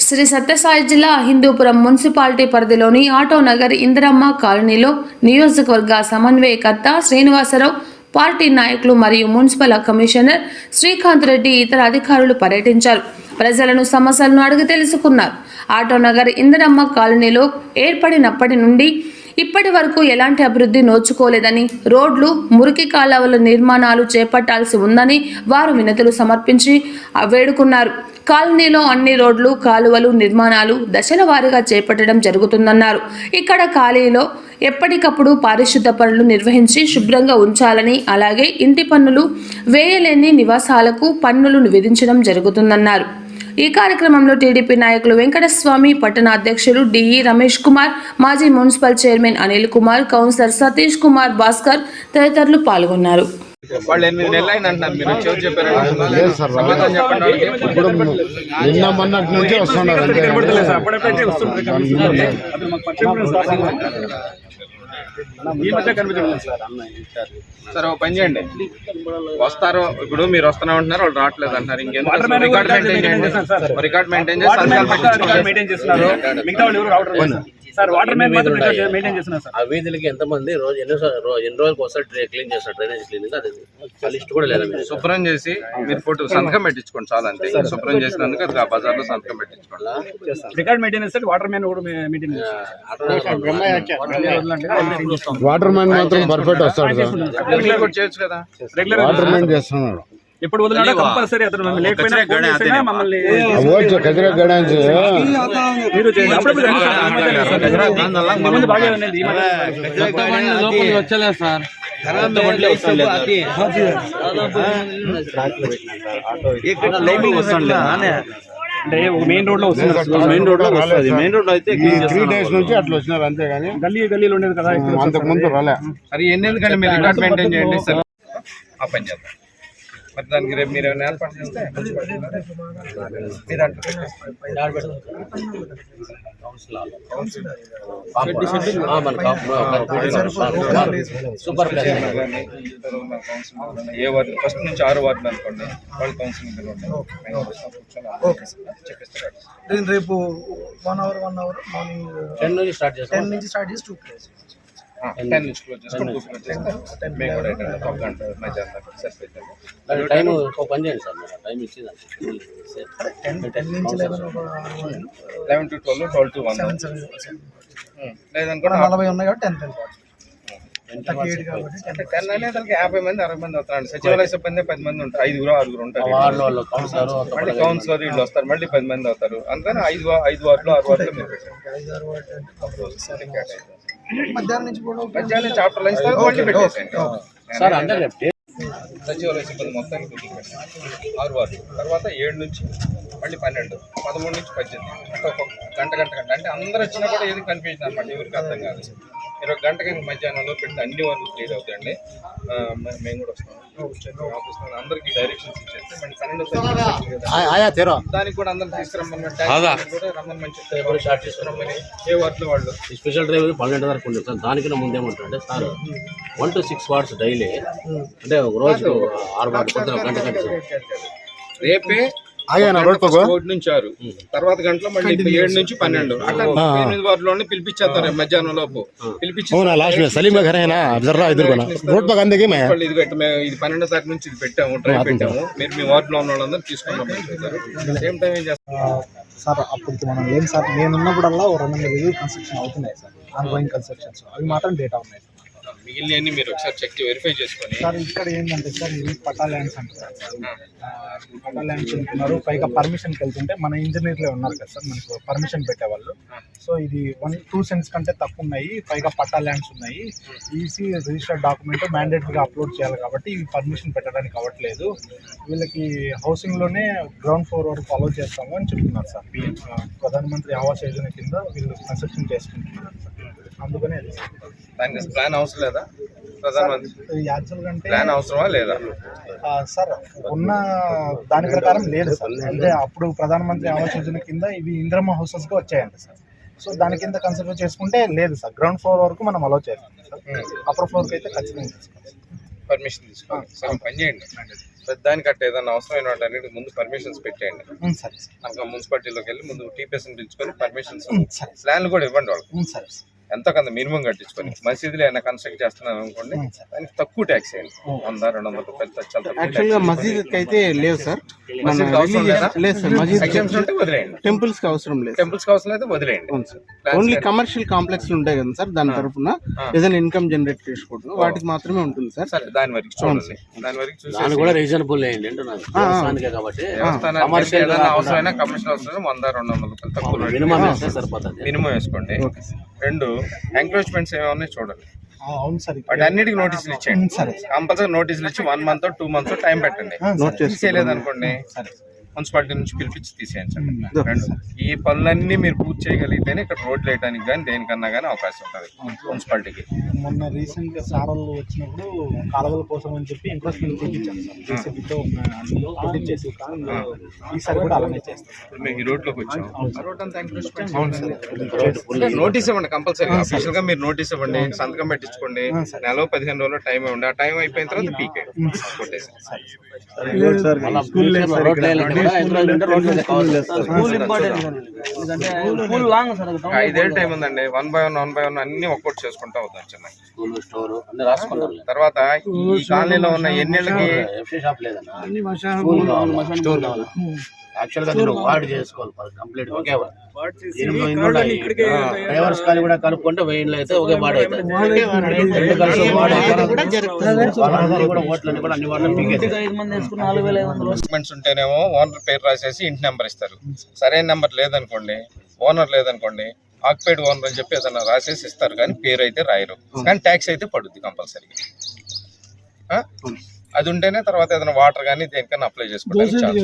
శ్రీ సత్యసాయి జిల్లా హిందూపురం మున్సిపాలిటీ పరిధిలోని ఆటోనగర్ ఇందిరమ్మ కాలనీలో నియోజకవర్గ సమన్వయకర్త శ్రీనివాసరావు, పార్టీ నాయకులు మరియు మున్సిపల్ కమిషనర్ శ్రీకాంత్ రెడ్డి ఇతర అధికారులు పర్యటించారు. ప్రజలను సమస్యలను అడిగి తెలుసుకున్నారు. ఆటోనగర్ ఇందిరమ్మ కాలనీలో ఏర్పడినప్పటి నుండి ఇప్పటి వరకు ఎలాంటి అభివృద్ధి నోచుకోలేదని, రోడ్లు, మురికి కాలువల నిర్మాణాలు చేపట్టాల్సి ఉందని వారు వినతులు సమర్పించి వేడుకున్నారు. కాలనీలో అన్ని రోడ్లు, కాలువలు నిర్మాణాలు దశల వారీగా చేపట్టడం జరుగుతుందన్నారు. ఇక్కడ ఖాళీలో ఎప్పటికప్పుడు పారిశుద్ధ పనులు నిర్వహించి శుభ్రంగా ఉంచాలని, అలాగే ఇంటి పన్నులు వేయలేని నివాసాలకు పన్నులు విధించడం జరుగుతుందన్నారు. ఈ కార్యక్రమంలో టీడీపీ నాయకులు వెంకటస్వామి, పట్టణ అధ్యక్షులు డిఈ రమేష్ కుమార్, మాజీ municipal chairman Anil Kumar, councillor Satish Kumar, Bhaskar తదితరులు పాల్గొన్నారు. సరే పని చేయండి, వస్తారు. ఇప్పుడు మీరు వస్తున్నా ఉంటున్నారు, వాళ్ళు రావట్లేదు అంటారు. ఇంకేంటి రికార్డ్ మెయింటైన్ చేస్తున్నారు. సార్ వాటర్ మెయింటైన్ చేస్తున్నారు సార్. ఆ వీధులకి ఎంతమంది రోజు ఎన్ని రోజులకు వస్తారు క్లీన్ చేస్తారు, డ్రైనేజ్ క్లీనింగ్, అది లిస్ట్ కూడా లేదా? శుభ్రం చేసి మీరు ఫోటో సంతకం పెట్టించుకోండి చాలా. అంతే, శుభ్రం చేసినందుకు అది ఆ బజార్లో సంతకం పెట్టించుకోండి. రికార్డ్ మెయింటెనెన్స్, వాటర్ మ్యాన్ కూడా మెయింటైన్ వాటర్ మ్యాన్ మాత్రం పర్ఫెక్ట్ వస్తాడు సార్. రెగ్యులర్ కూడా చేయొచ్చు కదా. రెగ్యులర్ వాటర్ మ్యాన్ చేస్తున్నాడు. ఇప్పుడు వదిలినా కంపల్సరీ అతను మమ్మల్ని కదిరే గడాన్స్ మీరు బాగా వచ్చలేదు సార్. అంటే మెయిన్ రోడ్ లో వస్తుంది. మెయిన్ రోడ్ లో అయితే 3 days నుంచి అట్లా వచ్చినారు అంతేగాని గల్లీలో ఉండేది కదా, అంతకు ముందు రాలే. అది ఎన్నెందుకంటే మీరు రికార్డ్ మెయింటైన్ చేయండి సార్. ఆ పని చేద్దాం. మరి దానికి రేపు మీరు ఏమైనా ఏర్పాటు చేస్తే సూపర్ ఏ వార్డు ఫస్ట్ నుంచి 6 వార్డులు అనుకోండి, వాళ్ళు కౌన్సిలింగ్ చెప్పిస్తే రేపు 1 hour మార్నింగ్ 10 నుంచి స్టార్ట్ చేస్తాం. 10 నుంచి స్టార్ట్ చేసి 2 places 10 నుంచి క్లోజ్ చేసుకొని 2 క్లోజ్ చేస్తే మేము కూడా ఒక గంట మధ్యాహ్నం సరిపోతుంది. టైం ఒక పని చేయండి సార్, టైం ఇచ్చిందండి 10 నుంచి 11 to 12, 12 to 1 లేదనుకోండి 40 ఉన్నాయి కాబట్టి 10 కాబట్టి 10 అనేది 50 మంది 60 మంది వస్తారండి. సచివాలయ సిబ్బంది 10 మంది ఉంటారు, 5 ఉంటారు. మళ్ళీ కౌన్సిలర్ వీళ్ళు వస్తారు, మళ్ళీ 10 మంది అవుతారు. అందుకని 5 వార్డులు 6 వార్డులు మీరు మధ్యాహ్నం నుంచి ఆఫ్టర్ లంచ్ మళ్ళీ పెట్టేసేయండి సార్. అంటే సచివాలయ సిబ్బంది మొత్తానికి 6 వార్డులు, తర్వాత 7 నుంచి మళ్ళీ 12, 13 నుంచి 18, ఒక గంట అంటే అందరూ వచ్చినా కూడా ఏది కన్ఫ్యూజన్ అనమాట, ఎవరికి అర్థం కాదు. మీరు ఒక గంటకి మధ్యాహ్నంలో పెట్టి అన్ని వరకు క్లియర్ అవుతాయండి. మేము కూడా వస్తాం ఆఫీస్ అందరికి డైరెక్షన్స్ ఇచ్చేస్తే మళ్ళీ 12 దానికి కూడా అందరూ తీసుకురమ్మని తీసుకురమ్మని ఏ వార్డులో వాళ్ళు స్పెషల్ డ్రైవ్ 12 వరకు ఉండేది సార్. దానికన్నా ముందేమంటారంటే సార్ 1 to 6 వార్డ్స్ డైలీ, అంటే ఒక రోజు 6 వార్డు పొద్దున గంట రేపే రోడ్ నుంచి 6 తర్వాత గంటలో మళ్ళీ 7 నుంచి 12 అట్లా 8 వార్డులోనే పిలిపించేస్తారు మధ్యాహ్నం లోపు. పిలిపించి ఇది 12వ తారీఖు నుంచి ఇది పెట్టాము, డ్రైవ్ పెట్టాము. మీరు మీ వార్డులో ఉన్న వాళ్ళందరూ తీసుకున్నాం. సేమ్ టైం ఏం చేస్తారు సార్? అప్పటికి మనం లేదు సార్, నేను ఉన్నప్పుడల్లా 200 కన్స్ట్రక్షన్ అవుతున్నాయి సార్, ఆన్గోయింగ్ కన్స్ట్రక్షన్స్. అవి మాత్రం డేటా ఉన్నాయి సార్. మిగిలిన మీరు ఒకసారి చెక్ వెరిఫై చేసుకొని సార్ ఇక్కడ ఏంటంటే సార్ ఇది పట్టా ల్యాండ్స్ అంటారు. పట్టా ల్యాండ్స్ ఉంటున్నారు, పైగా పర్మిషన్కి వెళ్తుంటే మన ఇంజనీర్లే ఉన్నారు కదా సార్ మనకు పర్మిషన్ పెట్టేవాళ్ళు. సో ఇది 1-2 cents కంటే తక్కువ ఉన్నాయి, పైగా పట్టా ల్యాండ్స్ ఉన్నాయి. ఈసీ రిజిస్టర్డ్ డాక్యుమెంట్ మ్యాండేటరీగా అప్లోడ్ చేయాలి కాబట్టి ఇవి పర్మిషన్ పెట్టడానికి అవ్వట్లేదు. వీళ్ళకి హౌసింగ్లోనే గ్రౌండ్ ఫ్లోర్ వరకు అలౌ చేస్తాము అని చెప్తున్నారు సార్. ప్రధానమంత్రి ఆవాస్ యోజన కింద వీళ్ళు కన్స్ట్రక్షన్ చేసుకుంటున్నారు సార్. అందుకనే దానికి ప్లాన్ అవసరం లేదా? ప్రధానమంత్రి యాక్చువల్గా అంటే ప్లాన్ అవసరమా లేదా సార్? ఉన్న దాని ప్రకారం లేదు సార్. అంటే అప్పుడు ప్రధానమంత్రి ఆవాస్ యోజన కింద ఇవి ఇందిరమ్మ హౌసెస్గా వచ్చాయంట సార్. సో దాని కింద కన్సిడర్ చేసుకుంటే లేదు సార్, గ్రౌండ్ ఫ్లోర్ వరకు మనం అలౌ చేస్తాం సార్. అప్పర్ ఫ్లోర్కి అయితే ఖచ్చితంగా పర్మిషన్ తీసుకోవాలి. పని చేయండి. దానికి అట్ట ఏదైనా అవసరమైన వాటి ముందు పర్మిషన్స్ పెట్టేయండి. సరే సార్. మనకు మున్సిపాలిటీలోకి వెళ్ళి ముందు టీపీఎస్ని పిలుచుకొని పర్మిషన్స్ సరే. ప్లాన్లు కూడా ఇవ్వండి వాళ్ళకి. సరే. ఎంతో కొంత మినిమం కట్టించుకొని మసీదులు ఏమైనా కన్స్ట్రక్ట్ చేస్తున్నారు అనుకోండి, దానికి తక్కువ ట్యాక్స్ వేయండి. 100-200 రూపాయలు యాక్చువల్గా మసీద్ అయితే లేవు సార్, లేదు సార్. మసీద్ ఉంటే వదిలేయండి. టెంపుల్స్ కి అవసరం లేదు. టెంపుల్స్ కి అవసరం అయితే వదిలేయండి. ఓన్లీ కమర్షియల్ కాంప్లెక్స్ ఉంటాయి కదా సార్, దాని తరఫున ఏదైనా ఇన్కమ్ జనరేట్ చేసుకోవడం వాటికి మాత్రమే ఉంటుంది సార్. సరే, దాని వరకు చూడండి. దాని వరకు చూసి దాన్ని కూడా రీజనబుల్ అయ్యింది అంటున్నాను కాబట్టి దేవస్థానానికి ఏదైనా అవసరమైనా కమిషన్ అవసరం 100-200 రూపాయలు తక్కువ మినిమం వేస్తే సరిపోతుంది. మినిమం వేసుకోండి. 2 ఎంక్రోచ్మెంట్స్ ఏమన్నా చూడండి. అవును సార్. వాటి అన్నిటికీ నోటీసులు ఇచ్చేయండి. కంపల్సరీ నోటీసులు ఇచ్చి 1 month 2 months టైం పెట్టండి. తీసేయలేదు అనుకోండి, మున్సిపాలిటీ నుంచి పిలిపించి తీసేయించండి. 2 ఈ పనులన్నీ మీరు పూర్తి చేయగలిగితేనే ఇక్కడ రోడ్లు వేయడానికి కానీ దేనికన్నా కానీ అవకాశం ఉంటుంది మున్సిపాలిటీకి. మొన్న రీసెంట్ గా సార్ వాళ్ళు వచ్చినప్పుడు కాలువల కోసం అని చెప్పి ఎంక్రోచ్మెంట్ చూపించాను సార్. జేసీబీతో ఆడిట్ చేసి ఈసారి కూడా అలానే చేస్తాం. ఇప్పుడు మేము ఈ రోడ్లోకి వచ్చాం. రోడ్ అంతా నోటీస్ ఇవ్వండి కంపల్సరీ. అఫీషియల్ గా మీరు నోటీస్ ఇవ్వండి, సంతకం పెట్టించుకోండి. 15 రోజులు టైం ఇవ్వండి. ఆ టైం అయిపోయిన తర్వాత పీకే కొట్టేసి. 5 ఏళ్ళ టైం ఉందండి. 1 by 1 అన్ని ఒక్కొక్కటి చేసుకుంటా అవుతాం. చిన్న తర్వాత ఈ కాలనీలో ఉన్న ఎన్నేళ్ళకి యాక్చువల్ గా నేను వార్డ్ చేసుకోవాలి కంప్లీట్ ఒకే డ్రైవర్స్ కానీ కూడా కలుపుకుంటే 1000 అయితే ఒకే వార్డ్ అవుతుంది. డాక్యుమెంట్స్ ఉంటేనేమో ఓనర్ పేరు రాసేసి ఇంటి నెంబర్ ఇస్తారు. సరైన నెంబర్ లేదనుకోండి, ఓనర్ లేదనుకోండి, ఆక్యుపైడ్ ఓనర్ అని చెప్పి ఏదైనా రాసేసి ఇస్తారు, కానీ పేరు అయితే రాయరు. కానీ ట్యాక్స్ అయితే పడుద్ది కంపల్సరీ. అది ఉంటేనే తర్వాత ఏదైనా వాటర్ కానీ దేనికైనా అప్లై చేసుకోవడానికి ఛాన్స్.